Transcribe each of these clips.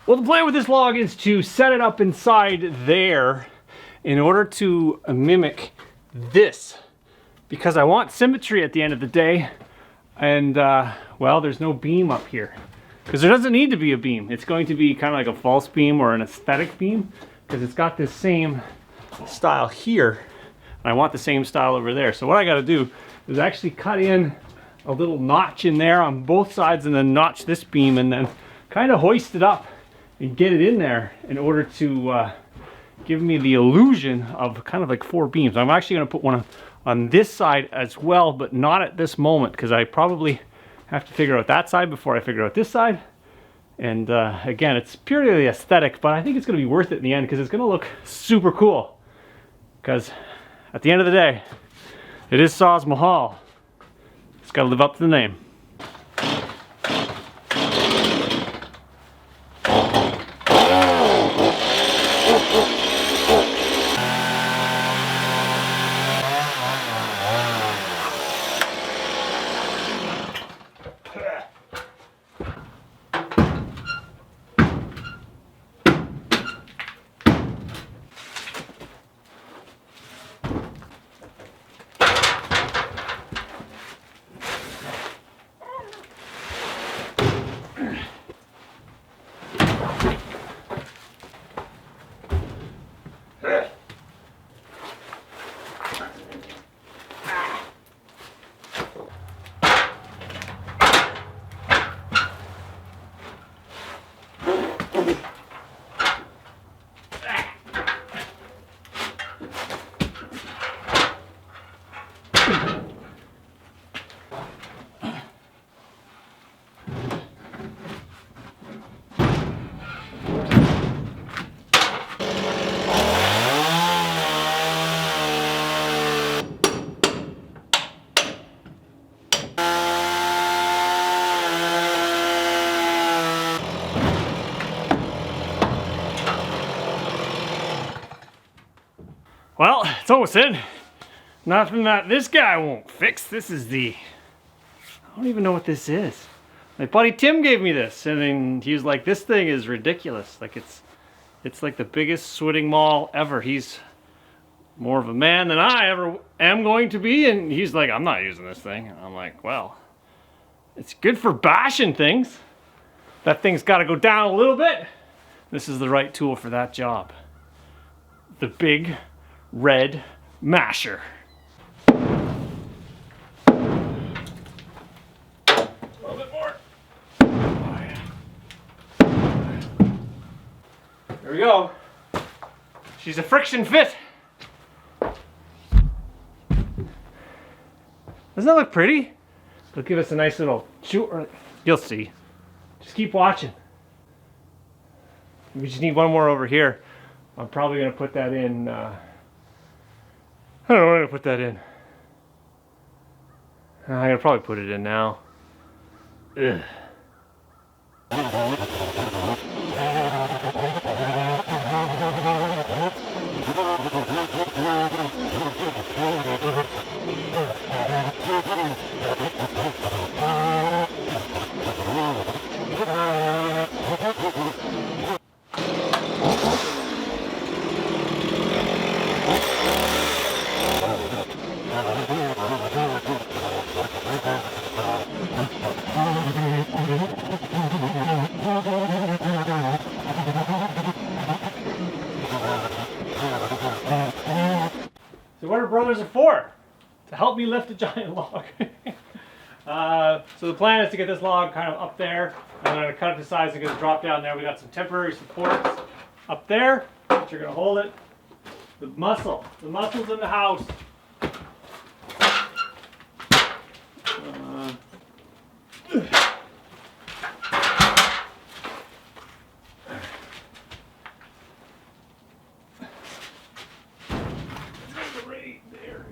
Well, the plan with this log is to set it up inside there in order to mimic this, because I want symmetry at the end of the day. And well, there's no beam up here because there doesn't need to be a beam. It's going to be kind of like a false beam or an aesthetic beam because it's got this same style here, and I want the same style over there. So what I got to do is actually cut in a little notch in there on both sides and then notch this beam and then kind of hoist it up and get it in there in order to give me the illusion of kind of like 4 beams. I'm actually going to put one on this side as well, but not at this moment because I probably have to figure out that side before I figure out this side. And again, it's purely aesthetic, but I think it's going to be worth it in the end because it's going to look super cool. Because at the end of the day, it is Sawsmahaul. It's got to live up to the name. Well, it's almost in. Nothing that this guy won't fix. This is the... I don't even know what this is. My buddy Tim gave me this, and then he was like, this thing is ridiculous. Like it's like the biggest switting maul ever. He's more of a man than I ever am going to be, and he's like, I'm not using this thing. And I'm like, well, it's good for bashing things. That thing's got to go down a little bit. This is the right tool for that job. The big red masher. A little bit more. Oh, yeah. There we go. She's a friction fit. Doesn't that look pretty? It'll give us a nice little shoot. You'll see. Just keep watching. We just need one more over here. I'm probably going to put that in. I don't know where to put that in. I'm going to probably put it in now. Ugh. So what are brothers are for? To help me lift a giant log. So the plan is to get this log kind of up there. I'm going to cut it to size and get it drop down there. We got some temporary supports up there, which are going to hold it. The muscles in the house. Right there.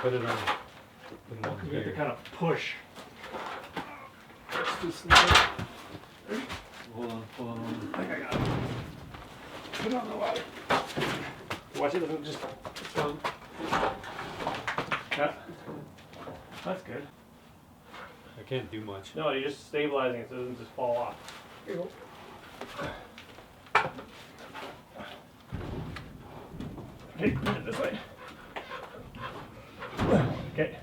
Put it on. We have to kind of push. That's too slow. Hold on. I think I got it. Put it on the ladder. Watch it doesn't just go. Yeah. That's good. I can't do much. No, you're just stabilizing it so it doesn't just fall off. Here you go. Okay, this way. Okay.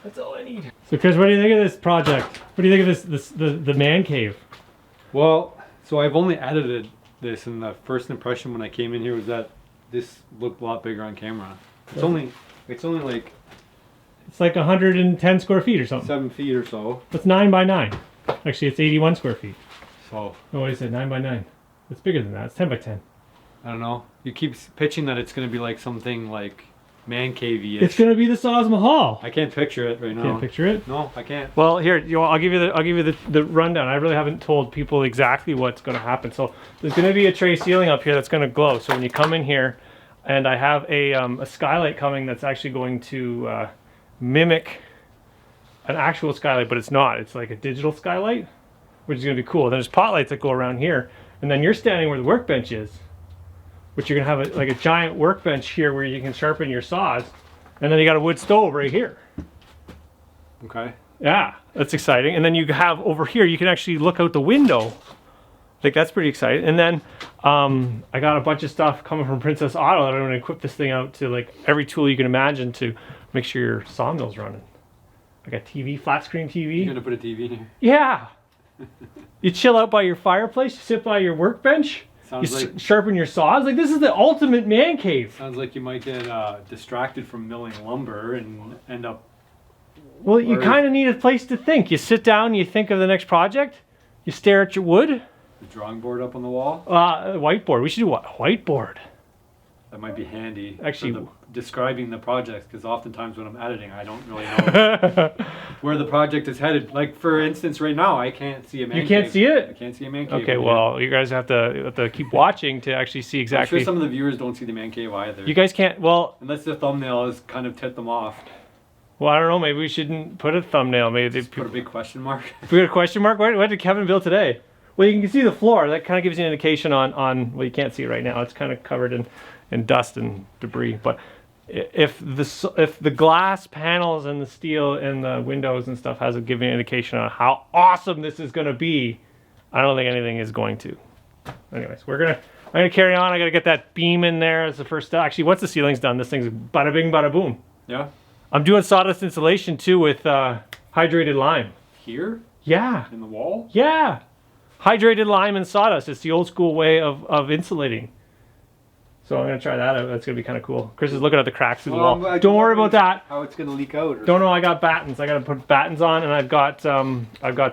That's all I need. So Chris, what do you think of this project? What do you think of the man cave? Well, so I've only edited this, and the first impression when I came in here was that this looked a lot bigger on camera. It's only like It's like 110 square feet or something. 7 feet or so. It's 9 by 9. Actually, it's 81 square feet. So Oh, what is it? 9 by 9. It's bigger than that. It's 10 by 10. I don't know. You keep pitching that it's going to be like something like man cavey-ish. It's gonna be the Sawsmahaul. I can't picture it right now. Can't picture it. No, I can't. Well, here, I'll give you the rundown. I really haven't told people exactly what's going to happen. So there's going to be a tray ceiling up here that's going to glow. So when you come in here, and I have a skylight coming that's actually going to mimic an actual skylight, but it's not. It's like a digital skylight, which is going to be cool. Then there's pot lights that go around here, and then you're standing where the workbench is, which you're going to have like a giant workbench here where you can sharpen your saws, and then you got a wood stove right here. Okay. Yeah, that's exciting. And then you have over here, you can actually look out the window. I think that's pretty exciting. And then I got a bunch of stuff coming from Princess Auto that I'm going to equip this thing out to like every tool you can imagine to make sure your sawmill's running. I got TV, flat screen TV. You're going to put a TV in here? Yeah. You chill out by your fireplace, you sit by your workbench, Sounds you like sharpen your saws. Like this is the ultimate man cave. sounds like you might get distracted from milling lumber and end up. Well, you Or- kind of need a place to think. You sit down, you think of the next project, you stare at your wood. The drawing board up on the wall. Whiteboard. We should do a whiteboard. That might be handy. Actually- for describing the project, because oftentimes when I'm editing, I don't really know where the project is headed. Like for instance, right now, I can't see a man You can't cave. see it? I can't see a man cave. Okay, in here. well, you guys have to keep watching to actually see I'm exactly. sure some of the viewers don't see the man cave either. You guys can't. Well, Unless the thumbnail has kind of tipped them off. I don't know. Maybe we shouldn't put a thumbnail. Maybe they Put a big question mark. we got a question mark. What did Kevin build today? Well, you can see the floor. That kind of gives you an indication on. Well, you can't see it right now. It's kind of covered in dust and debris. But if the glass panels and the steel and the windows and stuff has a given indication on how awesome this is going to be, I don't think anything is going to. Anyways, I'm gonna carry on. I gotta get that beam in there as the first step. Actually, once the ceiling's done, this thing's bada bing, bada boom. Yeah. I'm doing sawdust insulation too with hydrated lime. Here Yeah, in the wall. yeah. Hydrated lime and sawdust. It's the old school way of insulating. So I'm gonna try that out. That's gonna be kind of cool. Chris is looking at the cracks through the wall. Don't worry about that. How it's gonna leak out. Or Don't know. I got battens. I gotta put battens on, and I've got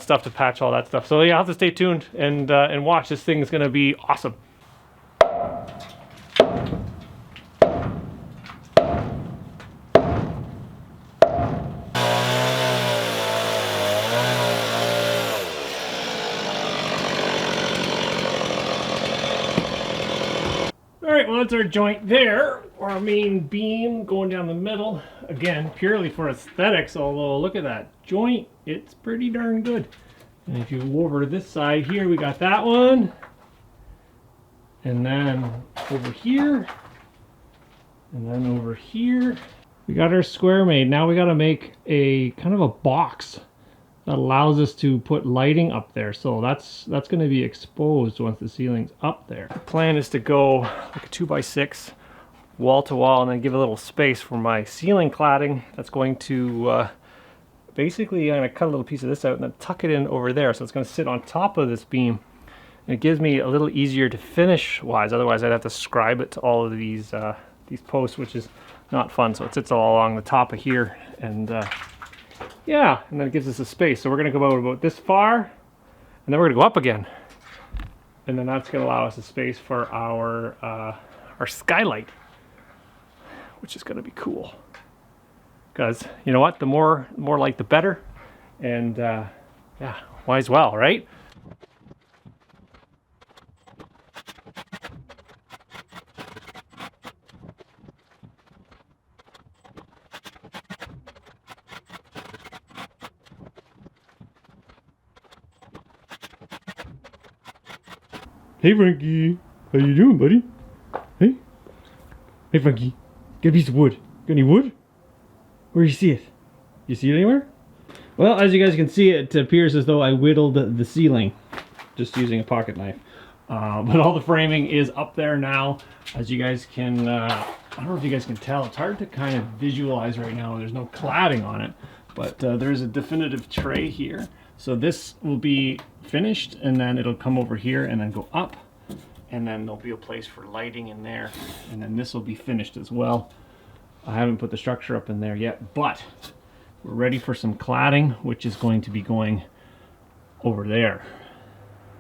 stuff to patch all that stuff. So yeah, I'll have to stay tuned and watch. This thing is gonna be awesome. Alright, well that's our joint there, our main beam going down the middle. Again, purely for aesthetics, although look at that joint, it's pretty darn good. And if you go over to this side here, we got that one. And then over here. And then over here. We got our square made. Now we gotta make a kind of a box that allows us to put lighting up there. So that's going to be exposed once the ceiling's up there. The plan is to go like a 2x6 wall to wall and then give a little space for my ceiling cladding. That's going to basically, I'm going to cut a little piece of this out and then tuck it in over there. So it's going to sit on top of this beam. And it gives me a little easier to finish wise. Otherwise I'd have to scribe it to all of these posts, which is not fun. So it sits all along the top of here, and yeah, and then it gives us a space. So we're going to go about this far, and then we're going to go up again. And then that's going to allow us a space for our skylight, which is going to be cool. Because, you know what, the more light the better. And yeah, might as well, right? Hey Frankie, how you doing, buddy? Hey? Hey Frankie, get a piece of wood. Got any wood? Where do you see it? You see it anywhere? Well, as you guys can see, it appears as though I whittled the ceiling just using a pocket knife. But all the framing is up there now. As you guys can I don't know if you guys can tell, it's hard to kind of visualize right now. There's no cladding on it, but there's a definitive tray here. So this will be finished, and then it'll come over here and then go up, and then there'll be a place for lighting in there, and then this will be finished as well. I haven't put the structure up in there yet, but we're ready for some cladding, which is going to be going over there.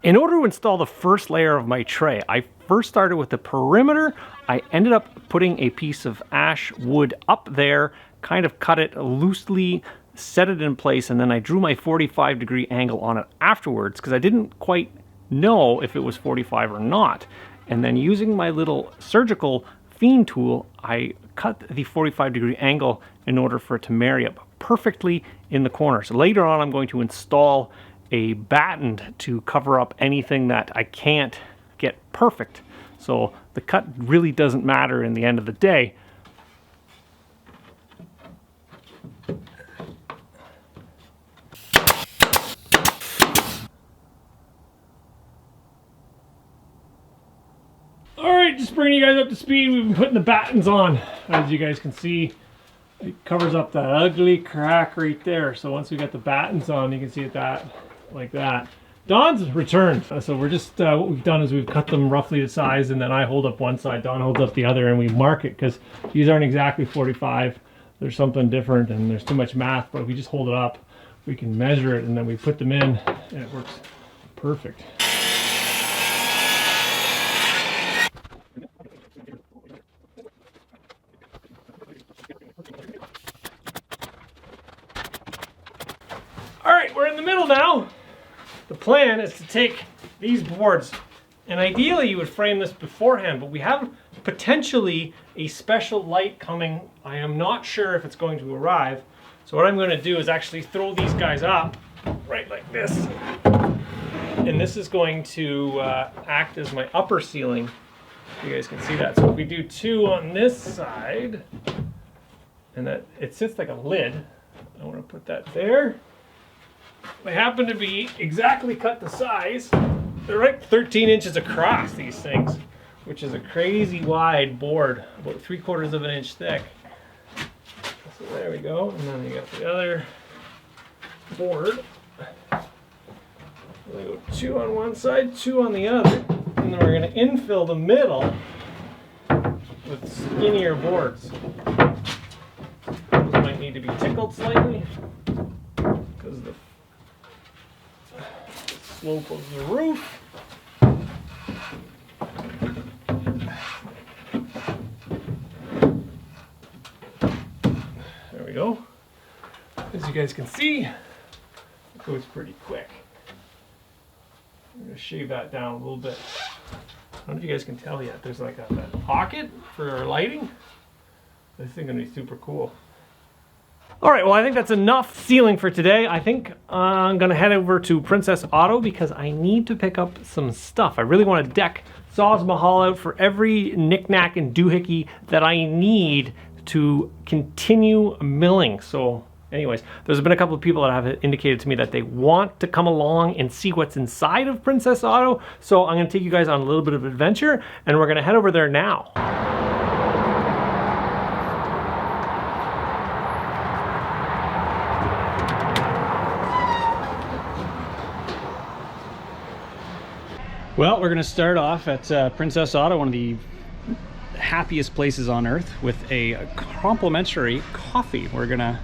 In order to install the first layer of my tray, I first started with the perimeter. I ended up putting a piece of ash wood up there, kind of cut it loosely, set it in place, and then I drew my 45-degree angle on it afterwards because I didn't quite know if it was 45 or not. And then using my little surgical fiend tool, I cut the 45-degree angle in order for it to marry up perfectly in the corner. So later on, I'm going to install a batten to cover up anything that I can't get perfect. So the cut really doesn't matter in the end of the day. All right, just bringing you guys up to speed. We've been putting the battens on. As you guys can see, it covers up that ugly crack right there. So once we got the battens on, you can see it like that. Don's returned. So we're just, what we've done is we've cut them roughly the size, and then I hold up one side, Don holds up the other, and we mark it because these aren't exactly 45. There's something different and there's too much math, but if we just hold it up, we can measure it and then we put them in and it works perfect. All right, we're in the middle now. The plan is to take these boards, and ideally you would frame this beforehand, but we have potentially a special light coming. I am not sure if it's going to arrive. So what I'm going to do is actually throw these guys up right like this. And this is going to act as my upper ceiling. You guys can see that. So if we do two on this side, and that it sits like a lid, I want to put that there. They happen to be exactly cut to size. They're like 13 inches across, these things, which is a crazy wide board, about 3/4 of an inch thick. So there we go, and then you got the other board. We go two on one side, two on the other, and then we're going to infill the middle with skinnier boards. Those might need to be tickled slightly because of the slope of the roof. There we go. As you guys can see, it goes pretty quick. I'm going to shave that down a little bit. I don't know if you guys can tell yet. There's like a pocket for our lighting. This thing's going to be super cool. All right, well, I think that's enough ceiling for today. I think I'm gonna head over to Princess Auto because I need to pick up some stuff. I really want to deck Sawsmahaul out for every knick-knack and doohickey that I need to continue milling. So anyways, there's been a couple of people that have indicated to me that they want to come along and see what's inside of Princess Auto. So I'm gonna take you guys on a little bit of adventure, and we're gonna head over there now. Well, we're going to start off at Princess Auto, one of the happiest places on earth, with a complimentary coffee. We're going to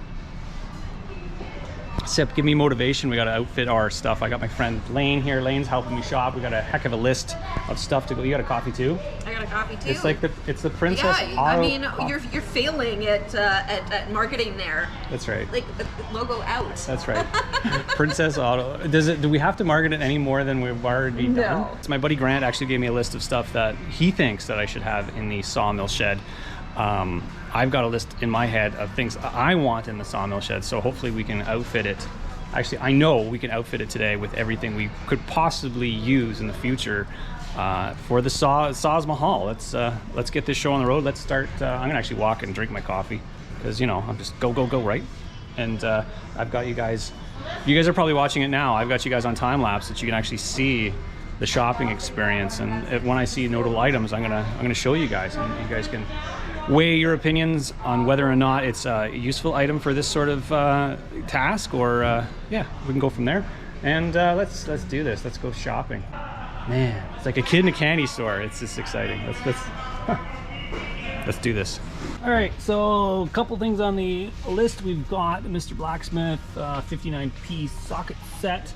sip, give me motivation. We got to outfit our stuff. I got my friend Lane here. Lane's helping me shop. We got a heck of a list of stuff to go. You got a coffee too? I got a coffee too. It's like it's the Princess Auto. I mean, you're failing at marketing there. That's right. Like the logo out. That's right. Princess Auto. Do we have to market it any more than we've already done? No. So my buddy Grant actually gave me a list of stuff that he thinks that I should have in the sawmill shed. I've got a list in my head of things I want in the sawmill shed, so hopefully we can outfit it. Actually, I know we can outfit it today with everything we could possibly use in the future for the Sawsmahaul. Let's get this show on the road. Let's start. I'm gonna actually walk and drink my coffee because, you know, I'm just go, right? And I've got you guys. You guys are probably watching it now. I've got you guys on time lapse that you can actually see the shopping experience. And when I see notable items, I'm gonna show you guys, and you guys can weigh your opinions on whether or not it's a useful item for this sort of task, or yeah, we can go from there. And let's do this. Let's go shopping. Man, it's like a kid in a candy store. It's just exciting. Let's do this. All right, so a couple things on the list. We've got Mr. Blacksmith 59-piece socket set.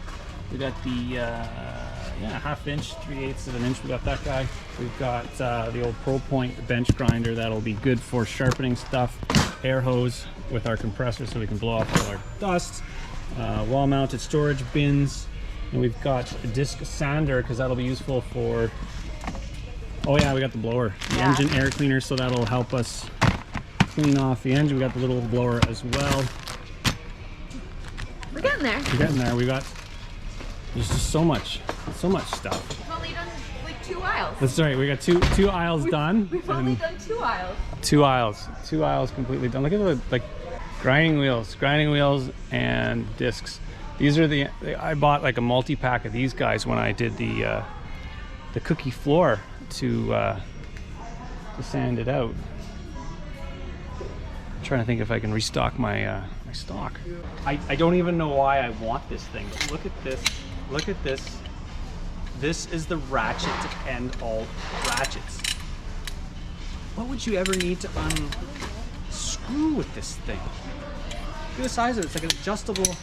We got the yeah, 1/2 inch, 3/8 of an inch. We got that guy. We've got the old Pro Point bench grinder. That'll be good for sharpening stuff. Air hose with our compressor so we can blow off all our dust. Wall-mounted storage bins. And we've got a disc sander because that'll be useful for, oh yeah, we got the blower, the engine air cleaner, so that'll help us clean off the engine. We got the little blower as well. We're getting there. We're getting there. We got, there's just so much stuff. We've only done like 2 aisles. That's right. We got two aisles done. We've only done 2 aisles. 2 aisles completely done. Look at the like grinding wheels and discs. These are the, I bought like a multi-pack of these guys when I did the cookie floor to sand it out. I'm trying to think if I can restock my my stock. I don't even know why I want this thing, but look at this. Look at this. This is the ratchet to end all ratchets. What would you ever need to unscrew with this thing? Look at the size of it. It's like an adjustable.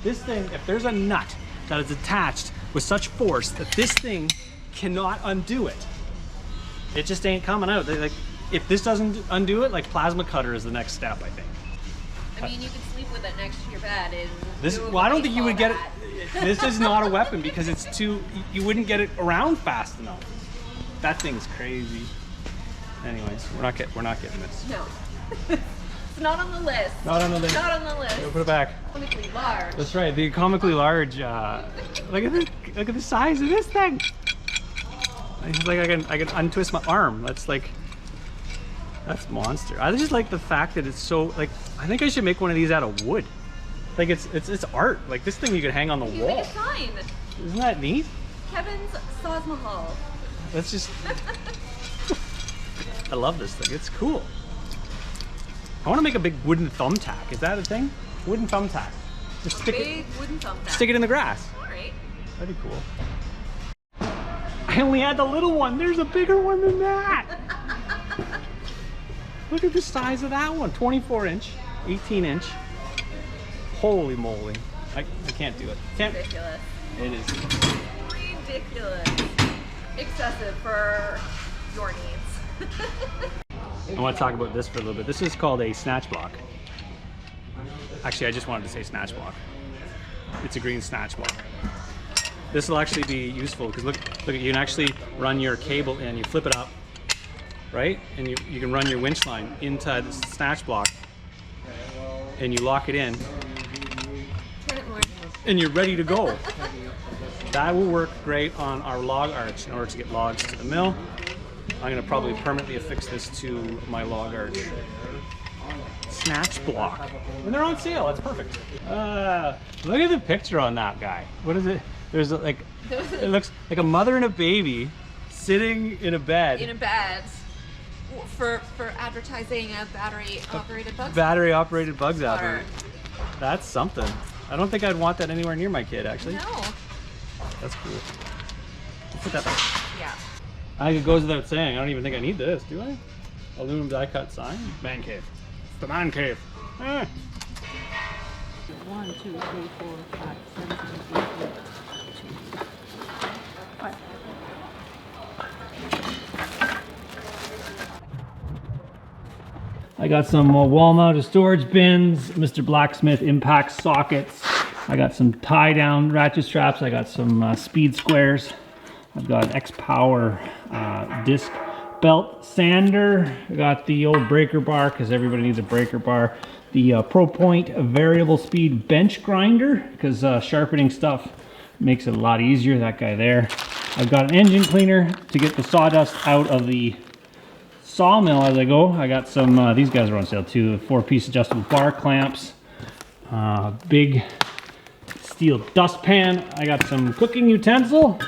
This thing, if there's a nut that is attached with such force that this thing cannot undo it, it just ain't coming out. Like, if this doesn't undo it, like plasma cutter is the next step, I think. I mean, you can sleep with it next to your bed and This, well, I don't think you would get it. This is not a weapon because it's too. You wouldn't get it around fast enough. That thing's crazy. Anyways, we're not getting this. No. It's not on the list. Not on the list. Not on the list. We'll put it back. Comically large. That's right. The comically large. Look at this. Look at the size of this thing. It's like I can untwist my arm. That's monster. I just like the fact that it's so like. I think I should make one of these out of wood. Like it's art. Like this thing you could hang on the You wall. make a sign. Isn't that neat? Kevin's Sawsmahaul. That's just. I love this thing. It's cool. I want to make a big wooden thumbtack. Is that a thing? Wooden thumbtack. Just stick Big wooden thumbtack. Stick it in the grass. All right. That'd be cool. I only had the little one. There's a bigger one than that. Look at the size of that one. 24 inch, 18 inch. Holy moly. I can't do it. Can't. Ridiculous. It is. Ridiculous. Excessive for your needs. I want to talk about this for a little bit. This is called a snatch block. Actually, I just wanted to say snatch block. It's a green snatch block. This will actually be useful because look, you can actually run your cable in. You flip it up, right? And you can run your winch line into the snatch block, and you lock it in, Turn it more. and you're ready to go. That will work great on our log arch in order to get logs to the mill. I'm going to probably permanently affix this to my log arch. Snatch block. And they're on sale. That's perfect. Look at the picture on that guy. What is it? There's like, it looks like a mother and a baby sitting in a bed. In a bed. For advertising a battery-operated bug. Battery-operated bug zapper. Water. That's something. I don't think I'd want that anywhere near my kid, actually. No. That's cool. Put that back. Yeah. I think it goes without saying, I don't even think I need this, do I? Aluminum die-cut sign? Man cave. It's the man cave. Eh. 1, 2, 3, 4, 5, 7, 8, 9, 10. I got some wall-mounted storage bins, Mr. Blacksmith impact sockets. I got some tie-down ratchet straps. I got some speed squares. I've got X-Power disc belt sander. I got the old breaker bar because everybody needs a breaker bar. The Pro Point variable speed bench grinder because sharpening stuff makes it a lot easier. That guy there. I've got an engine cleaner to get the sawdust out of the sawmill as I go. I got some, these guys are on sale too, 4-piece adjustable bar clamps, big steel dustpan. I got some cooking utensil.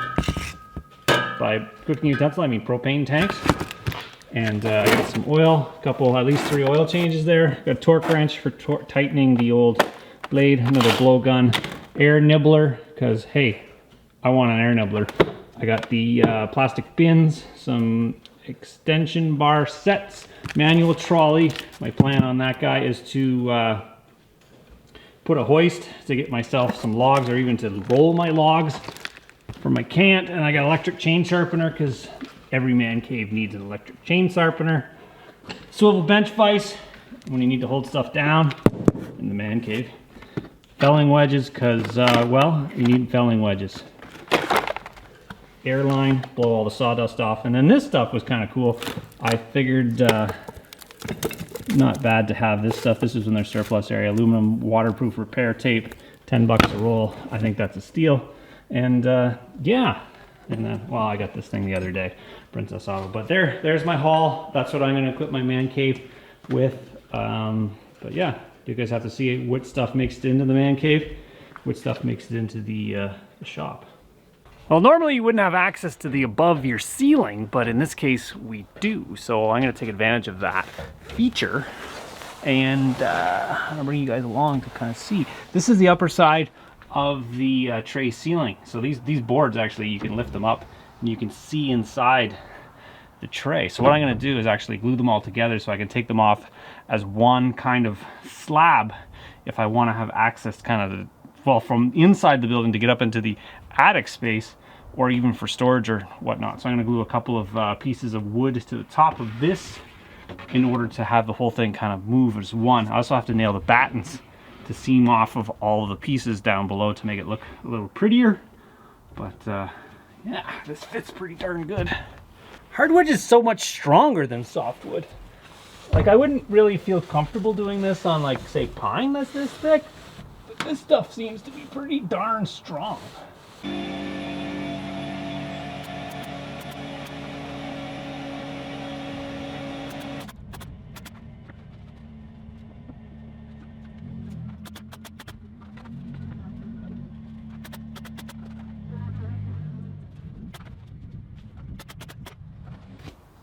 By cooking utensil, I mean propane tanks. And I got some oil, at least 3 oil changes there. Got a torque wrench for tightening the old blade, another blowgun, air nibbler, because hey, I want an air nibbler. I got the plastic bins, some extension bar sets, manual trolley. My plan on that guy is to put a hoist to get myself some logs, or even to roll my logs for my cant. And I got electric chain sharpener, because every man cave needs an electric chain sharpener. Swivel bench vise when you need to hold stuff down in the man cave. Felling wedges, because well, you need felling wedges. Airline, blow all the sawdust off. And then this stuff was kind of cool. I figured not bad to have this stuff. This is in their surplus area. Aluminum waterproof repair tape, $10 a roll. I think that's a steal. And yeah, and then, well, I got this thing the other day, Princess Auto. But there's my haul. That's what I'm going to equip my man cave with. But yeah, you guys have to see what stuff makes it into the man cave, what stuff makes it into the shop. Well, normally you wouldn't have access to the above your ceiling, but in this case we do. So I'm going to take advantage of that feature, and I'm going to bring you guys along to kind of see. This is the upper side of the tray ceiling. So these boards, actually, you can lift them up and you can see inside the tray. So what I'm going to do is actually glue them all together so I can take them off as one kind of slab if I want to have access kind of well, from inside the building to get up into the attic space, or even for storage or whatnot. So I'm going to glue a couple of pieces of wood to the top of this in order to have the whole thing kind of move as one. I also have to nail the battens to seam off of all of the pieces down below to make it look a little prettier. But yeah, this fits pretty darn good. Hardwood is so much stronger than softwood. Like, I wouldn't really feel comfortable doing this on, like, say, pine that's this thick. But this stuff seems to be pretty darn strong.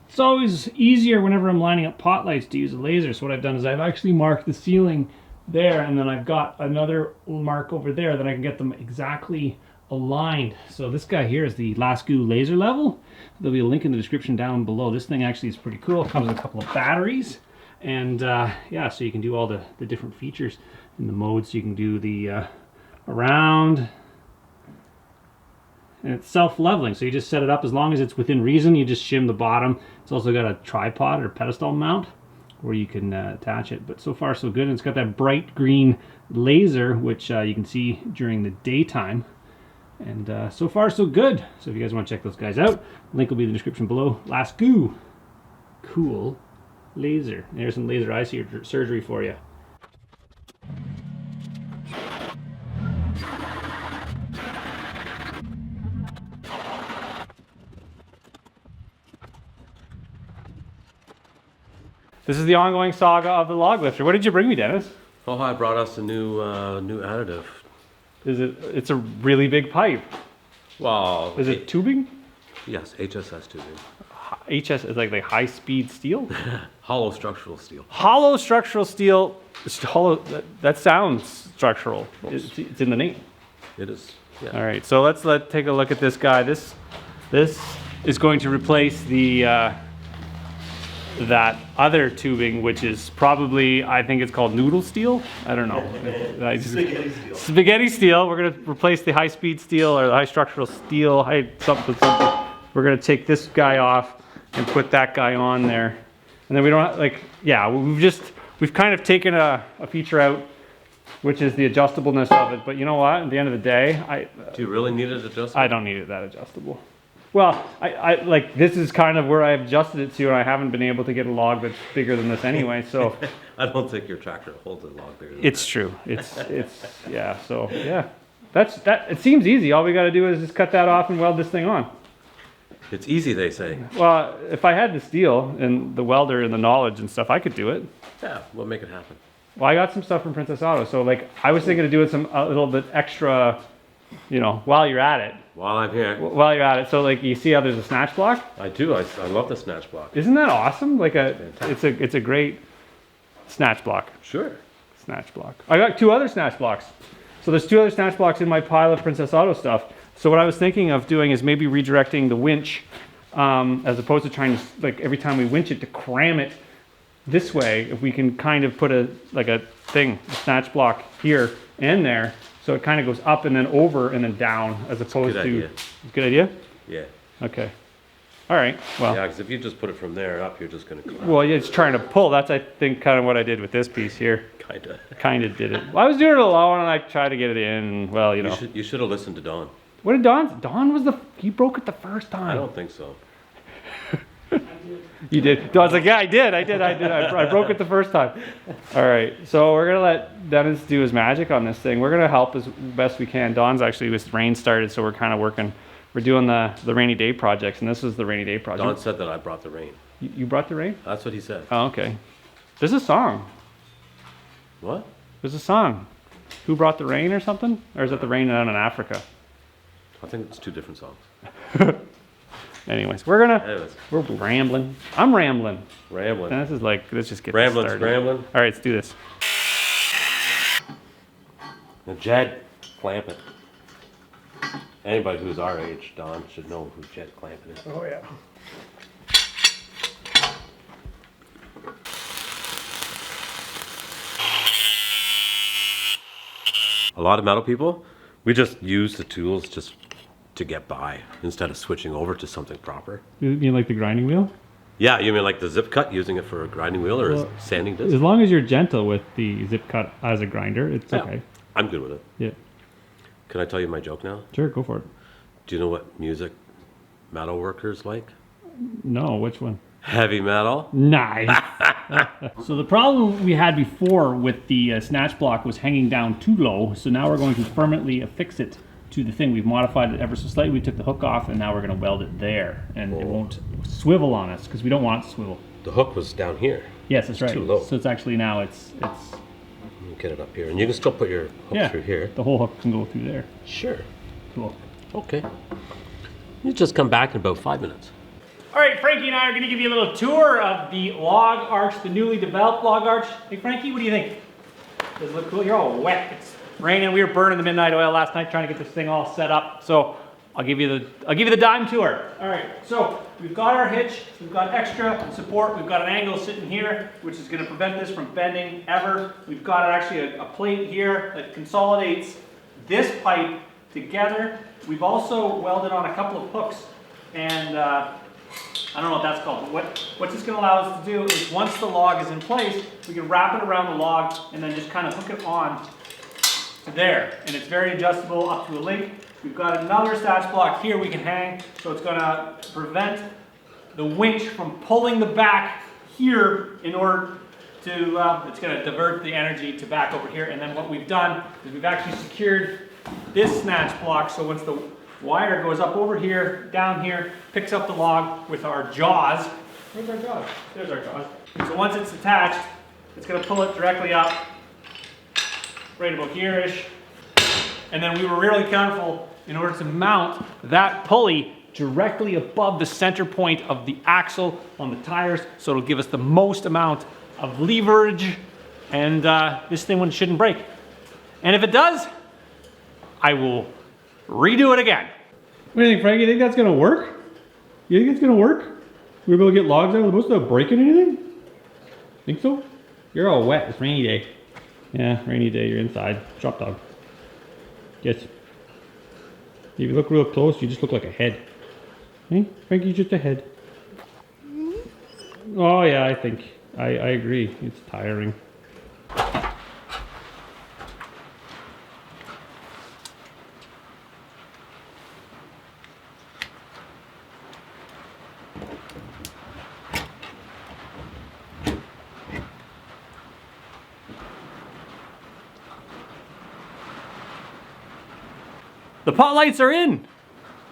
It's always easier whenever I'm lining up pot lights to use a laser. So what I've done is I've actually marked the ceiling there, and then I've got another mark over there that I can get them exactly aligned. So this guy here is the LASGOO laser level. There'll be a link in the description down below. This thing actually is pretty cool. It comes with a couple of batteries, and yeah, so you can do all the different features in the modes. You can do the around. And it's self-leveling, so you just set it up as long as it's within reason. You just shim the bottom. It's also got a tripod or pedestal mount where you can attach it. But so far so good. And it's got that bright green laser, which you can see during the daytime. And so far so good. So if you guys want to check those guys out, link will be in the description below. LASGOO cool laser. There's some laser eye surgery for you. This is the ongoing saga of the log lifter. What did you bring me, Dennis? Oh, I brought us a new additive. It's a really big pipe. Well, Is it tubing? Yes, HSS tubing. HS is like high-speed steel? Hollow structural steel. Hollow structural steel. It's hollow. That sounds structural. It's in the name. It is. Yeah. All right, so let's take a look at this guy. This is going to replace the that other tubing, which is probably, I think it's called noodle steel. I don't know. Spaghetti steel. Spaghetti steel. We're going to replace the high-speed steel or the high structural steel. Something. We're going to take this guy off and put that guy on there, and then we don't yeah. We've kind of taken a feature out, which is the adjustableness of it. But you know what? At the end of the day, Do you really need it adjustable? I don't need it that adjustable. Well, I like, this is kind of where I've adjusted it to, and I haven't been able to get a log that's bigger than this anyway, so. I don't think your tractor holds a log bigger than It's true. It's yeah, so yeah. It seems easy. All we gotta do is just cut that off and weld this thing on. It's easy, they say. Well, if I had the steel and the welder and the knowledge and stuff, I could do it. Yeah, we'll make it happen. Well, I got some stuff from Princess Auto, so like, I was thinking of doing a little bit extra you know, while you're at it. While I'm here, While you're at it. So like you see how there's a snatch block? I do. I love the snatch block. Isn't that awesome? Like it's a great snatch block. Sure. Snatch block. I got 2 other snatch blocks. So there's 2 other snatch blocks in my pile of Princess Auto stuff. So what I was thinking of doing is maybe redirecting the winch as opposed to trying to, like every time we winch it, to cram it this way. If we can kind of put a snatch block here and there, so it kind of goes up and then over and then down, as opposed to. idea. Good idea? Yeah. Okay. All right. Well. Yeah, because if you just put it from there up, you're just going to collapse. Well, yeah, it's trying to pull. That's, I think, kind of what I did with this piece here. Kinda. Kind of did it. Well, I was doing it alone, and I tried to get it in, and well, you know. You should have listened to Don. What did Don? Don was he broke it the first time. I don't think so. You did. Don's like, yeah, I did. I broke it the first time. All right, so we're gonna let Dennis do his magic on this thing. We're gonna help as best we can. Don's actually, with rain started, so we're kind of working. We're doing the rainy day projects, and this is the rainy day project. Don said that I brought the rain. You brought the rain? That's what he said. Oh, okay. There's a song. What? There's a song. Who brought the rain or something? Or is that the rain down in Africa? I think it's 2 different songs. Anyways, we're Anyways, rambling. I'm rambling. rambling. And this is like, let's just get Rambling, this started. scrambling. All right, let's do this. Now, Jed Clampett. Anybody who's our age, Don, should know who Jed Clampett is. Oh yeah. A lot of metal people, we just use the tools just to get by instead of switching over to something proper. You mean like the grinding wheel? Yeah, you mean like the zip cut, using it for a grinding wheel or Well, a sanding disc? As long as you're gentle with the zip cut as a grinder, it's Yeah, okay. I'm good with it. Yeah. Can I tell you my joke now? Sure, go for it. Do you know what music metal workers like? No, which one? Heavy metal. Nice. So the problem we had before with the snatch block was hanging down too low. So now we're going to permanently affix it to the thing. We've modified it ever so slightly. We took the hook off, and now we're going to weld it there, and it won't swivel on us because we don't want it to swivel. The hook was down here. Yes, that's right. too low. So it's actually now it's You get it up here, and you can still put your hook through here. The whole hook can go through there. Sure. Cool. Okay. You just come back in about 5 minutes. All right, Frankie and I are going to give you a little tour of the log arch, the newly developed log arch. Hey, Frankie, what do you think? Does it look cool? You're all wet. It's raining. We were burning the midnight oil last night trying to get this thing all set up. So I'll give you the dime tour. All right. So we've got our hitch. We've got extra support. We've got an angle sitting here, which is going to prevent this from bending ever. We've got actually a plate here that consolidates this pipe together. We've also welded on a couple of hooks, and I don't know what that's called, but what this is going to allow us to do is once the log is in place, we can wrap it around the log and then just kind of hook it on to there. And it's very adjustable up to a link. We've got another snatch block here we can hang, so it's going to prevent the winch from pulling the back here in order to, it's going to divert the energy to back over here. And then what we've done is we've actually secured this snatch block, so once the wire goes up over here, down here, picks up the log with our jaws. Where's our jaws? There's our jaws. So once it's attached, it's going to pull it directly up, right about here-ish. And then we were really careful in order to mount that pulley directly above the center point of the axle on the tires, so it'll give us the most amount of leverage, and this thing shouldn't break. And if it does, I will redo it again. What do you think, Frank? You think that's gonna work? You think it's gonna work? We're able to get logs out of the boat without breaking anything? Think so? You're all wet. It's rainy day. Yeah, rainy day. You're inside. Shop dog. Yes. If you look real close, you just look like a head. Hey, Frankie's just a head. Oh yeah, I think I agree. It's tiring. The pot lights are in.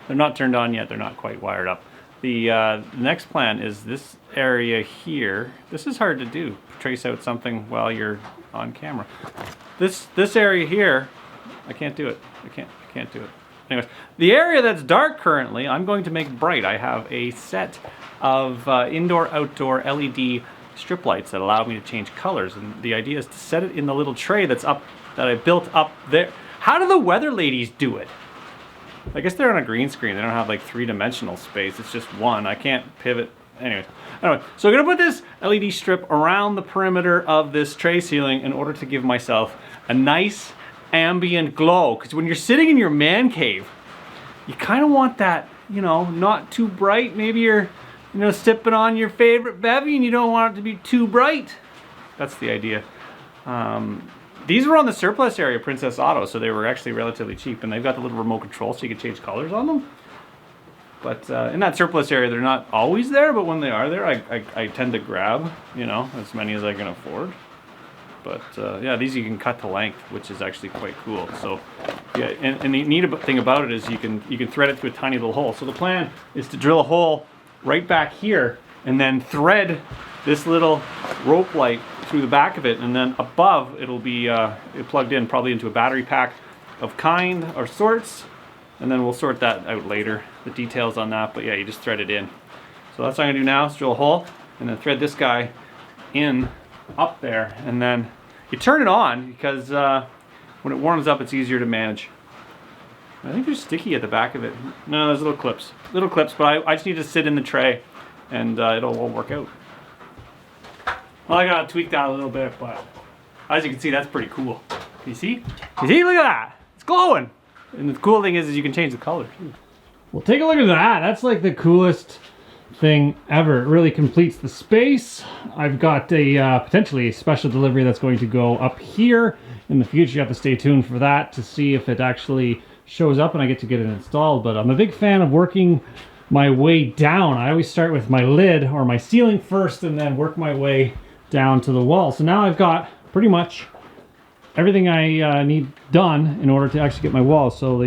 They're not turned on yet. They're not quite wired up. The next plan is this area here. This is hard to do. Trace out something while you're on camera. This area here, I can't do it. I can't can't do it. Anyways, the area that's dark currently, I'm going to make bright. I have a set of indoor-outdoor LED strip lights that allow me to change colors, and the idea is to set it in the little tray that's up, that I built up there. How do the weather ladies do it? I guess they're on a green screen. They don't have like three-dimensional space. It's just one. I can't pivot. Anyway, so I'm gonna put this LED strip around the perimeter of this tray ceiling in order to give myself a nice ambient glow. Because when you're sitting in your man cave, you kind of want that, you know, not too bright. Maybe you're, you know, sipping on your favorite bevy and you don't want it to be too bright. That's the idea. These were on the surplus area, Princess Auto, so they were actually relatively cheap, and they've got the little remote control so you can change colors on them. But in that surplus area, they're not always there, but when they are there, I tend to grab, you know, as many as I can afford. But yeah, these you can cut to length, which is actually quite cool. So yeah, and the neat thing about it is you can thread it through a tiny little hole. So the plan is to drill a hole right back here and then thread this little rope light through the back of it, and then above it'll be plugged in probably into a battery pack of kind or sorts, and then we'll sort that out later, the details on that. But yeah, you just thread it in. So that's what I'm gonna do now, is drill a hole and then thread this guy in up there, and then you turn it on because when it warms up it's easier to manage. I think they're sticky at the back of it. No, there's little clips, but I just need to sit in the tray and it'll all work out. Well, I gotta tweak that a little bit, but as you can see, that's pretty cool. You see? You see? Look at that! It's glowing! And the cool thing is you can change the color too. Well, take a look at that. That's like the coolest thing ever. It really completes the space. I've got a potentially a special delivery that's going to go up here in the future. You have to stay tuned for that to see if it actually shows up and I get to get it installed. But I'm a big fan of working my way down. I always start with my lid or my ceiling first and then work my way down to the wall. So now I've got pretty much everything I need done in order to actually get my wall. So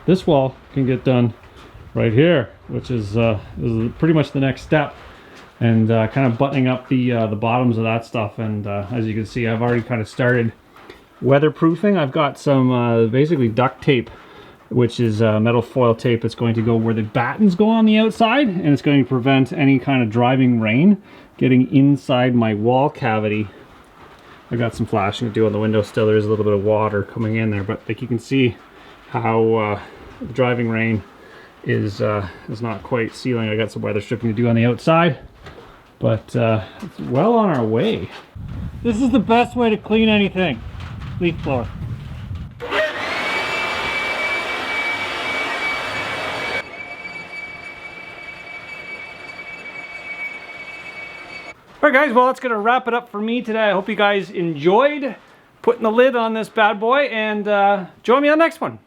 this wall can get done right here, which is pretty much the next step, and kind of buttoning up the bottoms of that stuff. And as you can see, I've already kind of started weatherproofing. I've got some basically duct tape, which is metal foil tape that's going to go where the battens go on the outside, and it's going to prevent any kind of driving rain getting inside my wall cavity. I got some flashing to do on the window still. There is a little bit of water coming in there, but like you can see how the driving rain is not quite sealing. I got some weather stripping to do on the outside, but it's well on our way. This is the best way to clean anything. Leaf blower. Alright guys, well that's gonna wrap it up for me today. I hope you guys enjoyed putting the lid on this bad boy, and join me on the next one.